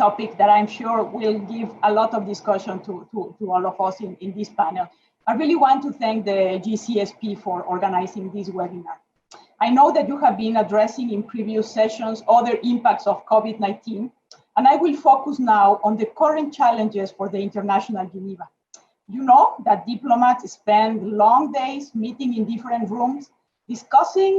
topic that I'm sure will give a lot of discussion to all of us in this panel. I really want to thank the GCSP for organizing this webinar. I know that you have been addressing in previous sessions other impacts of COVID-19, and I will focus now on the current challenges for the International Geneva. You know that diplomats spend long days meeting in different rooms, discussing,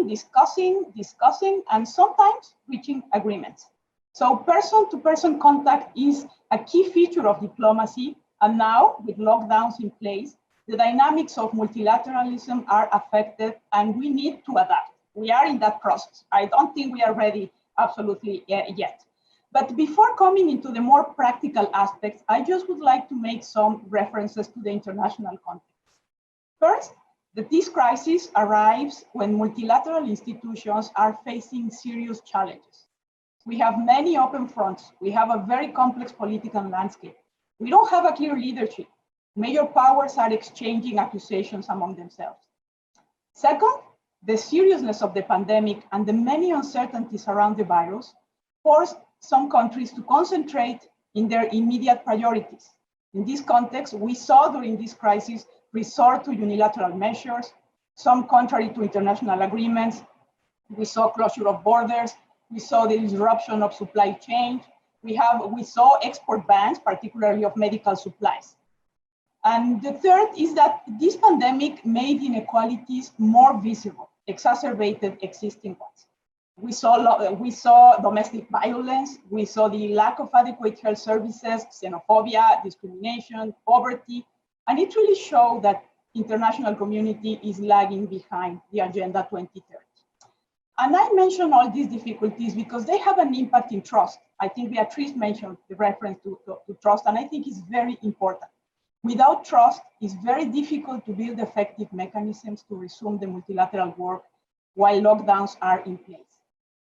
and sometimes reaching agreements. So person-to-person contact is a key feature of diplomacy, and now with lockdowns in place, the dynamics of multilateralism are affected and we need to adapt. We are in that process. I don't think we are ready absolutely yet. But before coming into the more practical aspects, I just would like to make some references to the international context. First, that this crisis arrives when multilateral institutions are facing serious challenges. We have many open fronts. We have a very complex political landscape. We don't have a clear leadership. Major powers are exchanging accusations among themselves. Second, the seriousness of the pandemic and the many uncertainties around the virus forced some countries to concentrate in their immediate priorities. In this context, we saw during this crisis resort to unilateral measures, some contrary to international agreements. We saw closure of borders. We saw the disruption of supply chain. We saw export bans, particularly of medical supplies. And the third is that this pandemic made inequalities more visible, exacerbated existing ones. We saw domestic violence, we saw the lack of adequate health services, xenophobia, discrimination, poverty, and it really showed that international community is lagging behind the Agenda 2030. And I mention all these difficulties because they have an impact in trust. I think Beatrice mentioned the reference to trust, and I think it's very important. Without trust, it's very difficult to build effective mechanisms to resume the multilateral work while lockdowns are in place.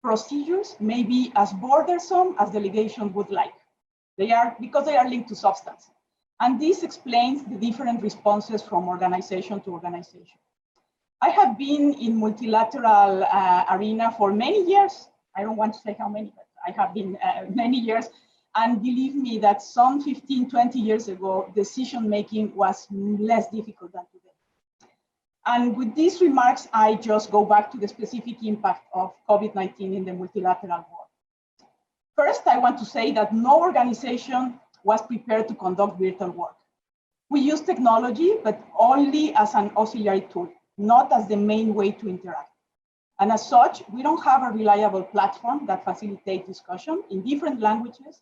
Procedures may be as burdensome as delegations would like. Because they are linked to substance. And this explains the different responses from organization to organization. I have been in multilateral arena for many years. I don't want to say how many, but I have been many years. And believe me that some 15, 20 years ago, decision-making was less difficult than today. And with these remarks, I just go back to the specific impact of COVID-19 in the multilateral world. First, I want to say that no organization was prepared to conduct virtual work. We use technology, but only as an auxiliary tool, not as the main way to interact. And as such, we don't have a reliable platform that facilitates discussion in different languages.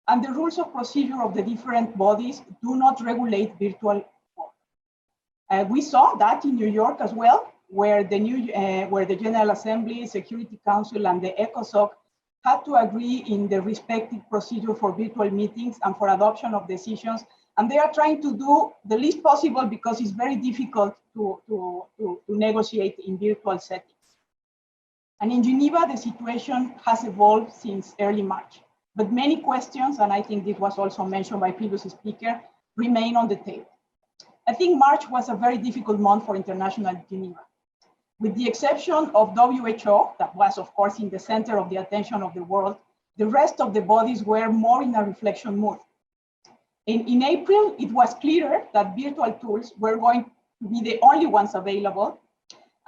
And the rules of procedure of the different bodies do not regulate virtual work. We saw that in New York as well, where the General Assembly, Security Council, and the ECOSOC had to agree in the respective procedure for virtual meetings and for adoption of decisions. And they are trying to do the least possible because it's very difficult to negotiate in virtual settings. And in Geneva, the situation has evolved since early March. But many questions, and I think this was also mentioned by previous speaker, remain on the table. I think March was a very difficult month for International Geneva. With the exception of WHO, that was of course in the center of the attention of the world, the rest of the bodies were more in a reflection mood. In April, it was clear that virtual tools were going to be the only ones available,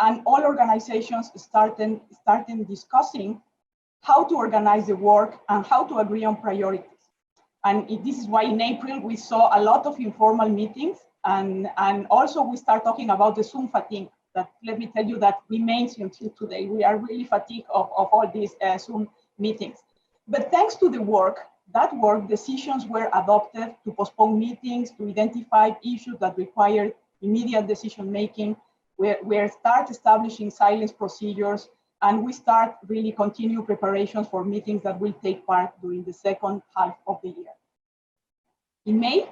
and all organizations started discussing how to organize the work and how to agree on priorities. And this is why in April, we saw a lot of informal meetings, and also we start talking about the Zoom fatigue. That, let me tell you, that remains until today. We are really fatigued of all these Zoom meetings. But thanks to the work, decisions were adopted to postpone meetings, to identify issues that required immediate decision-making. We start establishing silence procedures, and we start really continue preparations for meetings that will take part during the second half of the year. In May,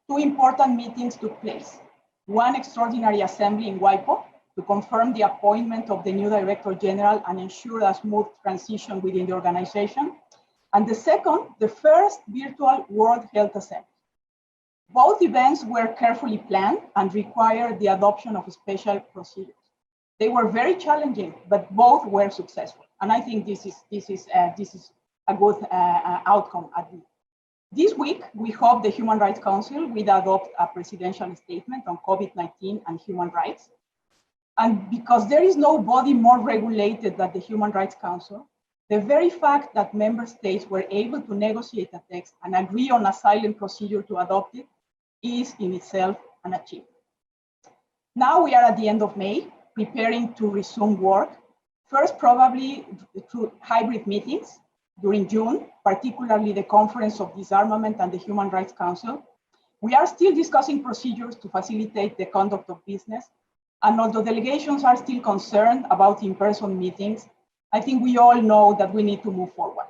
two important meetings took place. One extraordinary assembly in WIPO to confirm the appointment of the new Director General and ensure a smooth transition within the organization. And the second, the first virtual World Health Assembly. Both events were carefully planned and required the adoption of special procedures. They were very challenging, but both were successful. And I think this is a good outcome This week, we hope the Human Rights Council will adopt a presidential statement on COVID-19 and human rights. And because there is no body more regulated than the Human Rights Council, the very fact that member states were able to negotiate a text and agree on a silent procedure to adopt it is in itself an achievement. Now we are at the end of May, preparing to resume work, first probably through hybrid meetings during June, particularly the Conference of Disarmament and the Human Rights Council. We are still discussing procedures to facilitate the conduct of business, and although delegations are still concerned about in-person meetings, I think we all know that we need to move forward.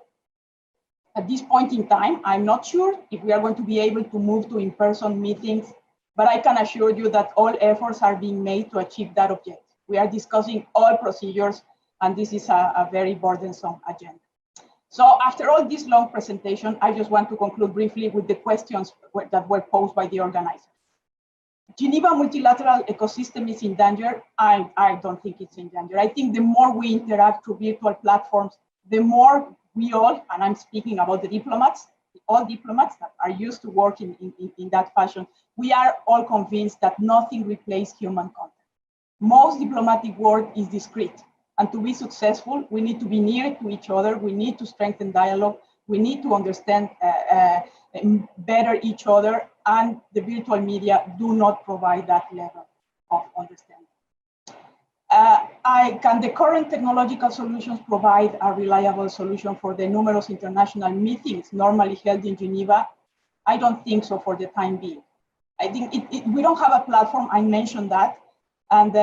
At this point in time, I'm not sure if we are going to be able to move to in-person meetings, but I can assure you that all efforts are being made to achieve that objective. We are discussing all procedures, and this is a very burdensome agenda. So after all this long presentation, I just want to conclude briefly with the questions that were posed by the organizers. Geneva multilateral ecosystem is in danger. I don't think it's in danger. I think the more we interact through virtual platforms, the more we all, and I'm speaking about the diplomats, all diplomats that are used to work in that fashion, we are all convinced that nothing replaces human contact. Most diplomatic work is discreet. And to be successful, we need to be near to each other. We need to strengthen dialogue. We need to understand better each other. And the virtual media do not provide that level of understanding. Can the current technological solutions provide a reliable solution for the numerous international meetings normally held in Geneva? I don't think so for the time being. I think we don't have a platform, I mentioned that. And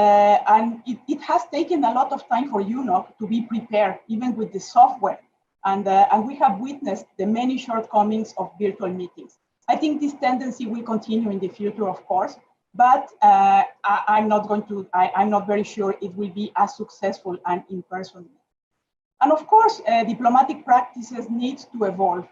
it has taken a lot of time for UNOC to be prepared, even with the software. And we have witnessed the many shortcomings of virtual meetings. I think this tendency will continue in the future, of course, but I'm not very sure it will be as successful and in person. And of course, diplomatic practices need to evolve,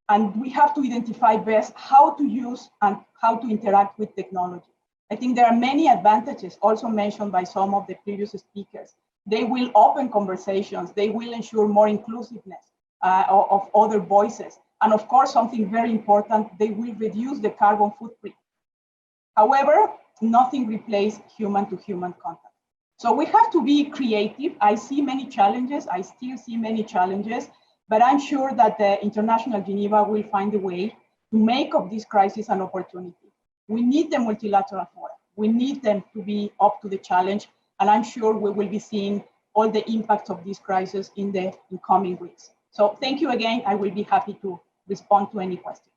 and we have to identify best how to use and how to interact with technology. I think there are many advantages also mentioned by some of the previous speakers. They will open conversations. They will ensure more inclusiveness of other voices. And of course, something very important, they will reduce the carbon footprint. However, nothing replaces human-to-human contact. So we have to be creative. I see many challenges. I still see many challenges. But I'm sure that the International Geneva will find a way to make of this crisis an opportunity. We need the multilateral fora. We need them to be up to the challenge. And I'm sure we will be seeing all the impacts of this crisis in the coming weeks. So thank you again. I will be happy to respond to any questions.